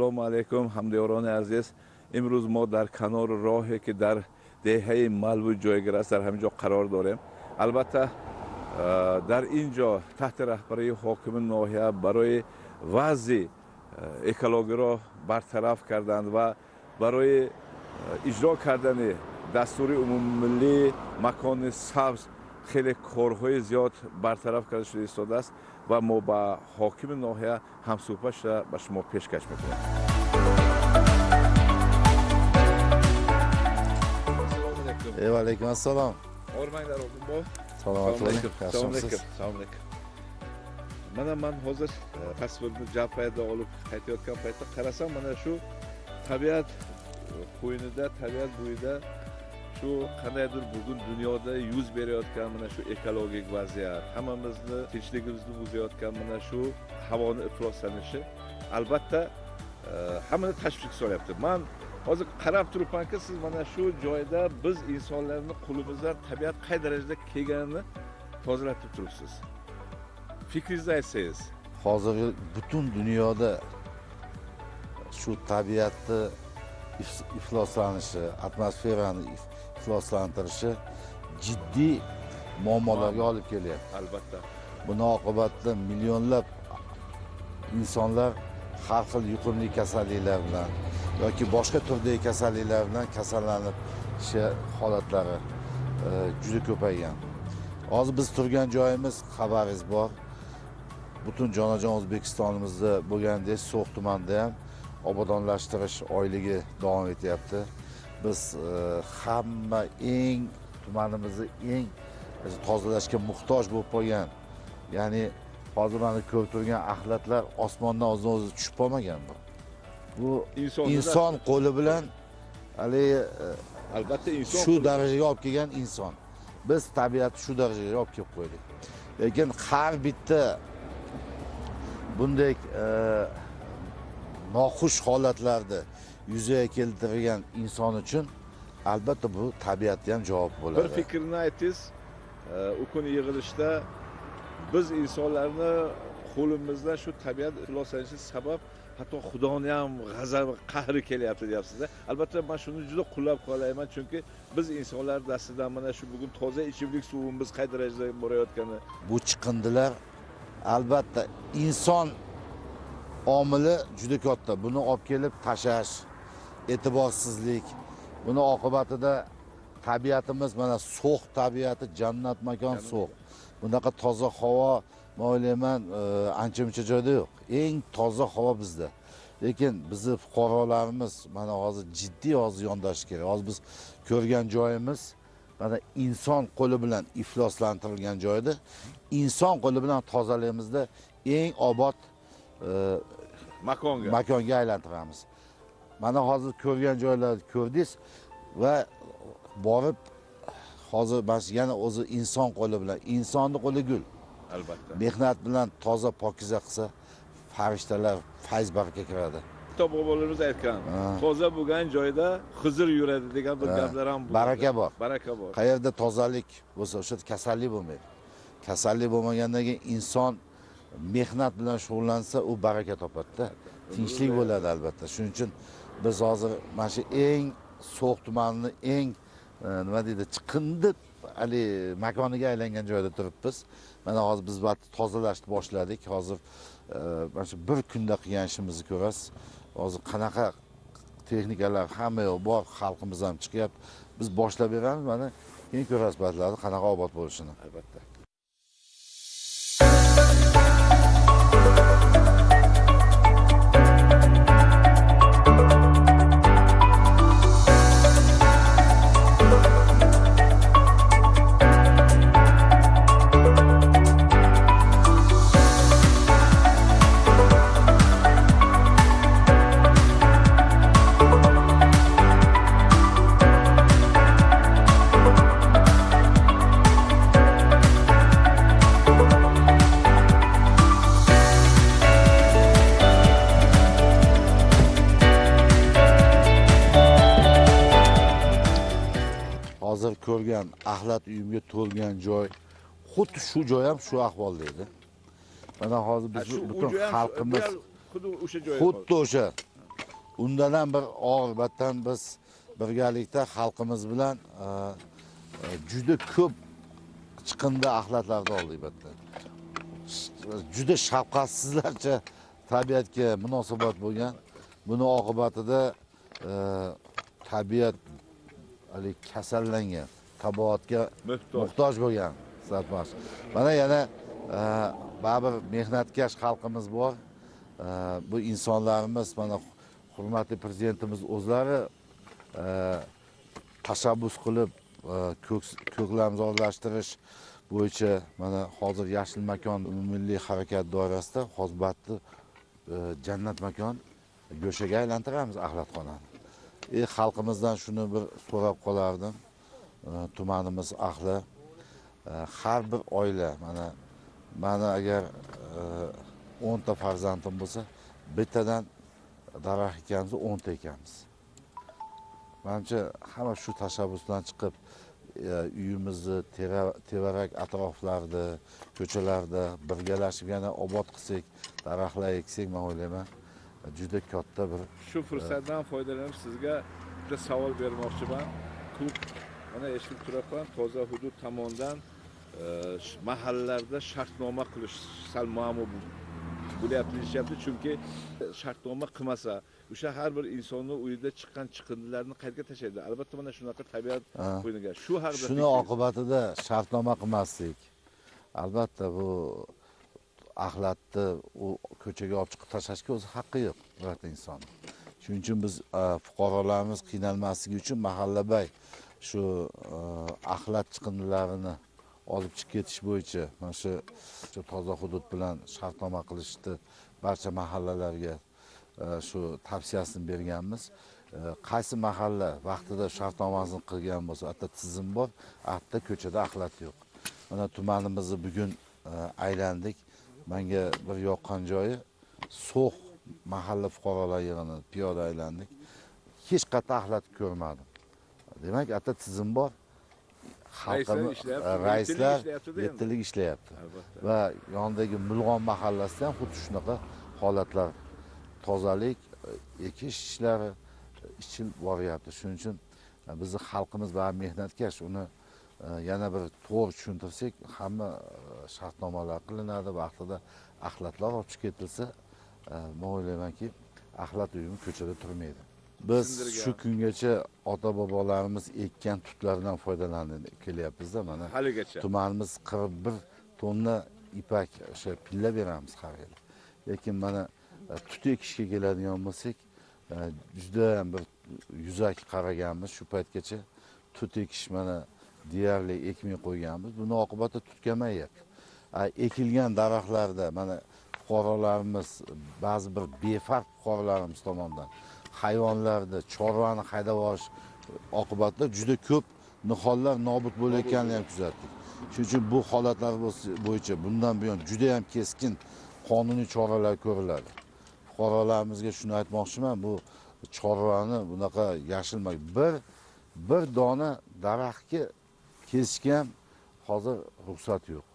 Assalomu alaykum hamdiyaroni aziz. Imroz ma dar kanor rohe ke dar dehe malbu joygiras dar hamijo qaror dorem. Albatta در اینجا تحت رهبری حاکم ناحیه برای وضع اکولوژی را برطرف کردند و برای اجرا کردن دستور عمومی مکان سبز خیلی کارهای زیاد برطرف کرده شده ایستاده است و ما با حاکم ناحیه همصحبت را به شما پیشکش میکنیم. و علیکم السلام. آرمان در آقا Salam aleyküm. Salam aleyküm. Man hozir tasvirni jabhada olib qaytayotgan paytda qarasam, mana shu tabiat qo'ynida, tabiat bo'yida shu qandaydir bugun dunyoda yuz berayotgan mana shu ekologik vaziyat, hammamizni tinchligimizni buzayotgan mana shu havoni ifloslanishi albatta hammani tashvishga solyapti. Man hozir qarab turibmanki, siz mana shu joyda biz insonlarning qo'limizdan tabiat qay darajada kelganini tozalatib turibsiz. Fikringizni aytsangiz. Hozirgi butun dunyoda shu tabiatni ifloslanishi, atmosferani ifloslantirishi jiddiy muammolarga olib kelyapti. Albatta. Buni oqibatida millionlab insonlar har xil yuqumli kasalliklar bilan yoki boshqa turdagi kasalliklar bilan kasallanib holatlari juda ko'paygan. Hozir biz turgan joyimiz xabaringiz bor. Butun jonajon O'zbekistonimizda bo'lgandek So'x tumanida ham obodonlashtirish oyligi davom etyapti. Biz hamma tumanimizni eng tozalashga muhtoj bo'lib qolgan. Ya'ni hozir mana ko'rib turgan axlatlar osmondan o'zi tushib qolmagan bu. Bu inson qo'li bilan albatta inson shu darajaga olib kelgan inson. Biz tabiatni shu darajaga olib kelib qo'ydik. Lekin har bitta bunday noxush holatlarni yuzaga keltirgan inson uchun albatta bu tabiatga ham javob bo'ladi. Bir fikrni aytingiz, u kuni yig'ilishda biz insonlarni qo'limizdan shu tabiat ifloslanishi sabab hatto Xudoni ham g'azabi, qahri kelyapti deyapsiz-da. Albatta men shuni juda qo'llab-quvvatlayman, chunki biz insonlar dastidan mana shu bugun toza ichimlik suvimiz qay darajada borayotgani. Bu chiqindilar albatta inson omili juda katta. Buni olib kelib tashlash, e'tiborsizlik, buni oqibatida tabiatimiz mana So'x tabiati jannat makon So'x. Bunaqa toza havo men o'ylayman ancha-muncha joyda yo'q. Eng toza havo bizda. Lekin bizni fuqarolarimiz mana hozir jiddiy yondash kerak. Hozir biz ko'rgan joyimiz mana inson qo'li bilan ifloslantirilgan joyda inson qo'li bilan tozalaymizda eng obod makonga aylantiramiz. Mana hozir ko'rgan joylarni ko'rdingiz va borib hozir mana yana o'zi inson qo'li bilan, insonning qo'li gul. Albatta. Mehnat bilan toza pokiza qilsa, farishtalar fayz baraka kiradi. Kitob bobolarimiz aytgan, toza bo'lgan joyda Xizr yuradi degan bir gaplar ham bor. Baraka bor. Baraka bor. Qayerda tozalik bo'lsa, o'sha kasallik bo'lmaydi. Kasallik bo'lmagandan keyin inson mehnat bilan shug'ullansa, u baraka topadi-da. Tinchlik bo'ladi albatta. Shuning uchun biz hozir mana shu eng So'x tumanining eng nima deydi, chiqindi makoniga aylangan joyda turibmiz. Mana hozir biz tozalashni boshladik. Hozir mana shu bir kunda qilgan ishimizni ko'rasiz. Hozir qanaqa texnikalar hamma yoq bor, xalqimiz ham chiqyapti. Biz boshlab beramiz, mana keyin ko'rasiz batlarni qanaqa obod bo'lishini. Albatta. Ko'rgan axlat uyimga to'lgan joy xuddi shu joy ham shu ahvolda edi. Mana hozir biz butun xalqimiz xuddi o'sha undan ham bir oqibatdan biz birgalikda xalqimiz bilan juda ko'p chiqindi axlatlarni oldik bitta. Juda shafqatsizlarcha tabiatga munosabat bo'lgan. Buni oqibatida tabiat kasallangan, tabiatga muhtoj bo'lgan. Mana yana baribir mehnatkash xalqimiz bor. Bu insonlarimiz, mana hurmatli prezidentimiz o'zlari tashabbus qilib ko'klamzorlashtirish bo'yicha mana hozir yashil makon umummilliy harakat doirasida hozbatni jannat makon go'shaga aylantiramiz axlatxonani. Xalqimizdan shuni bir so'rab qolardim. Tumanimiz ahli har bir oila mana agar 10 ta farzandim bo'lsa, bittadan daraxt ekamiz, 10 ta ekamiz. Menimcha hamma shu tashabbusdan chiqib uyimizni, tevarak atroflarida, ko'chalarda birgalashib yana obod qilsak, daraxtlar eksak, men o'ylayman, juda katta bir shu fursatdan foydalanib sizga bitta savol bermoqchiman. Ko'p mana eshitib turibman, toza hudud tomonidan mahallalarda shartnoma qilish sal muammo bo'lyapti deyishyapti, chunki shartnoma qilmasa o'sha har bir insonning uyida chiqqan chiqindilarni qayerga tashlaydi? Albatta mana shunaqa tabiat qo'yniga. Shu haqida shuni oqibatida shartnoma qilmaslik. Albatta bu axlatni u ko'chaga olib chiqib tashlashga o'zi haqqi yo'q birorta inson. Shuning uchun biz fuqarolarimiz qiynalmasligi uchun mahallabay shu axlat chiqindilarini olib chiqib ketish bo'yicha mana shu toza hudud bilan shartnoma qilishni barcha mahallalarga shu tavsiyasini berganmiz. Qaysi mahalla vaqtida shartnomasini qilgan bo'lsa, hatto tizim bor, hatto ko'chada axlat yo'q. Mana tumanimizni bugun aylandik. Menga bir yoqqan joyi So'x mahalla fuqarolar yig'ini piyoda aylandik. Hech qayerda axlat ko'rmadim. Demak, hatto tizim bor. Raislar yettilik ishlayapti. Va yondagi Mulg'on mahallasida ham xuddi shunaqa holatlar, tozalik, ekish ishlari ishil boryapti. Shuning uchun bizning xalqimiz va mehnatkash, uni yana bir to'g'ri tushuntirsak, hamma shartnomalar qilinadi, vaqtida axlatlar olib chiqib ketilsa, men o'ylaymanki, axlat uyumi ko'chada turmaydi. Biz shu kungacha ota-bobolarimiz ekkan tutlardan foydalanib kelyapmiz-da, mana haligacha. Tumanimiz 41 tonna ipak o'sha pilla beramiz har yili. Lekin mana tut ekishga keladigan bo'lsak, juda ham bir yuzaki qaraganmiz shu paytgacha. Tut ekish mana deyarli ekmay qo'yganmiz. Buni oqibatida tut kamayapti. Ekilgan daraxtlarda mana fuqarolarimiz, ba'zi bir befarq fuqarolarimiz tomonidan hayvonlarni, chorvani haydab olish oqibatida juda ko'p nihollar nobud bo'layotganini ham kuzatdik. Shuning uchun bu holatlar bo'yicha bundan buyon juda ham keskin qonuniy choralar ko'riladi. Fuqarolarimizga shuni aytmoqchiman, bu chorvani bunaqa yashilmak bir dona daraxtga kesishga ham hozir ruxsat yo'q.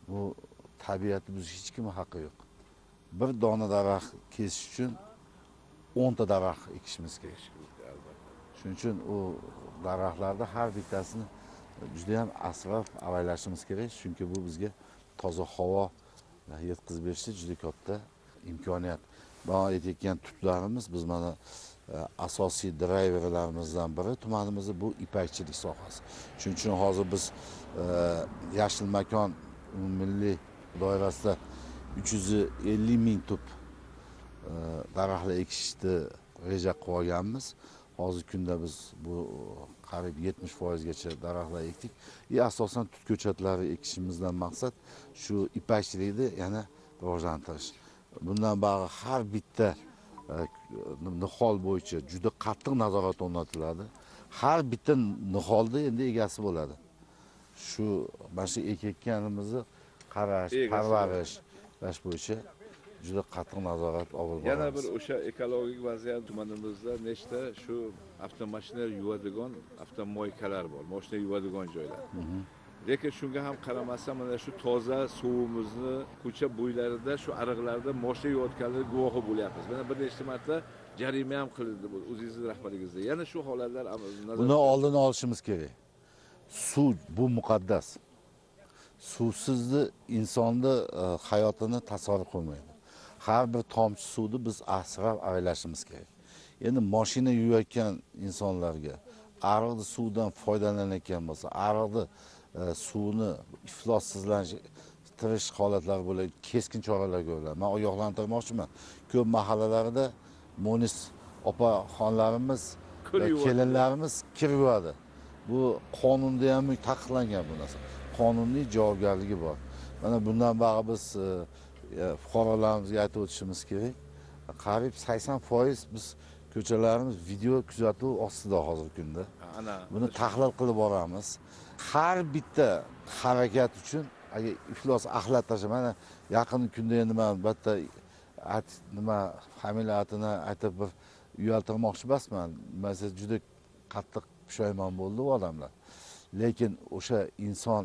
Bu tabiatni buzish hech kimning haqqi yo'q. Bir dona daraxt kesish uchun 10 ta daraxt ekishimiz kerak. Shuning uchun u daraxtlarda har bittasini juda ham asrab avaylashimiz kerak, chunki bu bizga toza havo yetkazib berishda juda katta imkoniyat. Bu aytayotgan tutlarimiz biz mana asosiy drayverlarimizdan biri tumanimizda bu ipakchilik sohasi. Shuning uchun hozir biz yashil makon umummilliy doirasida 350 ming tup daraxtlar ekishni reja qilib olganmiz. Hozirgi kunda biz bu qariyb 70% gacha daraxtlar ekdik. Asosan tut ko'chatlari ekishimizdan maqsad shu ipakchilikni yana rivojlantirish. Bundan bag'ri har bitta nihol bo'yicha juda qattiq nazorat o'rnatiladi. Har bitta niholda endi egasi bo'ladi. Shu mana shu ekayotganimizni qarash, parvarish bo'yicha juda qattiq nazorat olib boramiz. Yana bir o'sha ekologik vaziyat tumanimizda nechta shu avtomashina yuvadigan avtomoykalar bor, mashina yuvadigan joylar. lekin shunga ham qaramasdan mana shu toza suvimizni ko'cha bo'ylarida shu ariqlarda moshina yuvayotganlar guvohi bo'lyapmiz. Mana bir nechta marta jarima ham qilindi bu o'zingizning rahbarligingizda. Yana shu holatlar buni oldini olishimiz kerak. Suv bu muqaddas. Suvsizni insonni hayotini tasavvur qilmaydi. Har bir tomchi suvni biz asrab aylashimiz kerak. Endi mashina yuvayotgan insonlarga ariqni suvdan foydalanayotgan bo'lsa, ariqni suvni iflossizlantirish holatlari bo'ladi, keskin choralar ko'riladi. Men ogohlantirmoqchiman. Ko'p mahallalarda munis opaxonlarimiz, kelinlarimiz kir yuvadi. Bu qonunda ham taqiqlangan bu narsa. Qonuniy javobgarligi bor. Mana bundan bari biz fuqarolarimizga aytib o'tishimiz kerak. Qariyb 80% biz ko'chalarimiz video kuzatuv ostida hozirgi kunda. Buni tahlil qilib boramiz. Har bitta harakat uchun agar iflos axlat tashlab, mana yaqin kunda endi men bitta nima familiyatini aytib bir uyaltirmoqchi emasman. Mesela juda qattiq pushaymon bo'ldi u odamlar. Lekin o'sha inson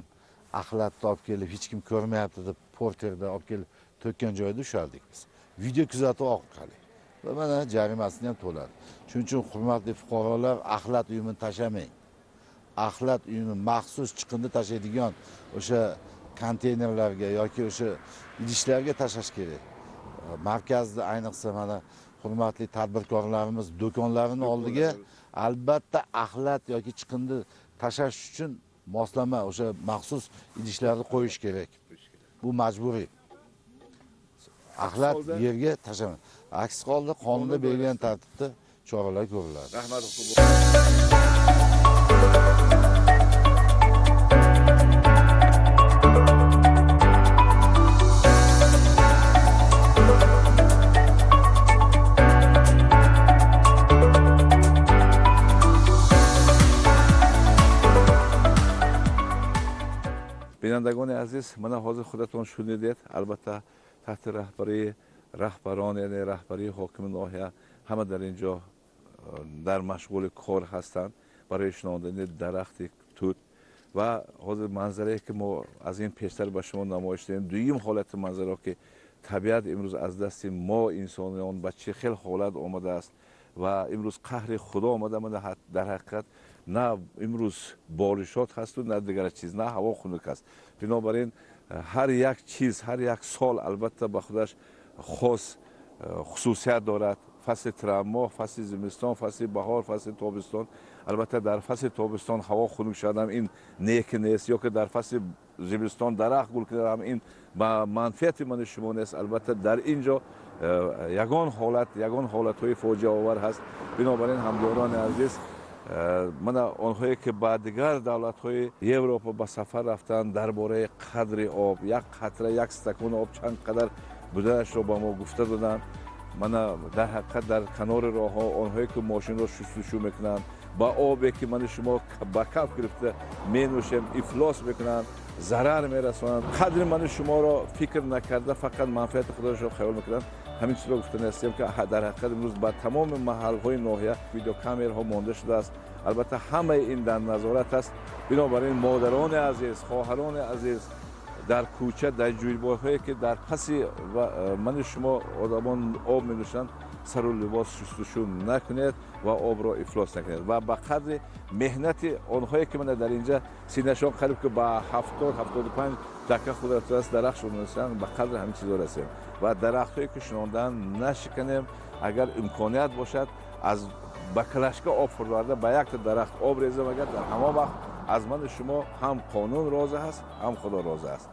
axlatni olib kelib hech kim ko'rmayapti deb porterda olib kelib to'kkan joyda ushaldik biz. Video kuzatuv orqali. Va mana jarimasini ham to'ladi. Shuning uchun hurmatli fuqarolar, axlat uyumini tashlamang. Axlat uyumini maxsus chiqindi tashlaydigan o'sha konteynerlarga yoki o'sha idishlarga tashlash kerak. Markazda ayniqsa mana hurmatli tadbirkorlarimiz do'konlarining oldiga albatta axlat yoki chiqindi tashlash uchun moslama o'sha maxsus idishlarni qo'yish kerak. Bu majburiy. Axlat yerga tashlama. Aks holda qonunda belgilangan tartibda choralar ko'riladi. Rahmat. Binandagoni aziz, mana hozir xudoton shuni dedi, albatta tahti rahbaron, ya'ni rahbariy hokim nohiya hamma در اینجا در مشغول کار هستند برای شناختن درخت توت و حاضر منظره که ما از این پیشتر به شما نمایش دادیم. دویم حالت منظره که طبیعت امروز از دست ما انسانان به چه خیلی حالت آمده است و امروز قهر خدا آمده. من در حقیقت نه امروز بارشات هست و نه دیگر چیز، نه هوا خنک است. بنابراین هر یک چیز، هر یک سال البته به خودش خاص خصوصیت دارد. فصل ترما، فصل زمستان، فصل بهار، فصل تابستان. البته در فصل تابستان هوا خنک شدم این نیک نیست، یا که در فصل زمستان درخت گل کردم این منفعت من شما نیست. البته در اینجا یگان حالت های فاجعه آور هست. بنابراین همداران عزیز، من آنهایی که با دیگر دولت های اروپا به سفر رفتن درباره قدر آب، یک قطره یک استکان آب چند قدر بودنش را با ما گفته دادن. من در حقیقت در کنار راه ها آنهایی که ماشین را شستشو میکنن با آبی که من شما با کف گرفته می نوشیم افلاس میکنن، ضرر میرسونن. قدر من شما را فکر نکرده فقط منفعت خودش را خیال میکنن. همین چیز را گفته هستیم که در حقیقت امروز با تمام محل های ناحیه ویدیو کامراها مانده شده است. البته همه این در نظارت است. بنابراین مادران عزیز، خواهران عزیز، در کوچه در جویبارهایی که در پس من شما آدمان آب می نوشند سر و لباس شستشو نکنید و آب را افلاس نکنید و به قدر مهنت آنهایی که من در اینجا سینه‌شان قریب که با 70-75 دکه خود را از درخت شدن به قدر همین چیزا رسیم و درختایی که شنوندن نشکنیم. اگر امکانیت باشد از با کلشکه آب فرآورده با یک درخت آب ریزم، اگر در همه وقت از من شما هم قانون راضی است هم خدا راضی است.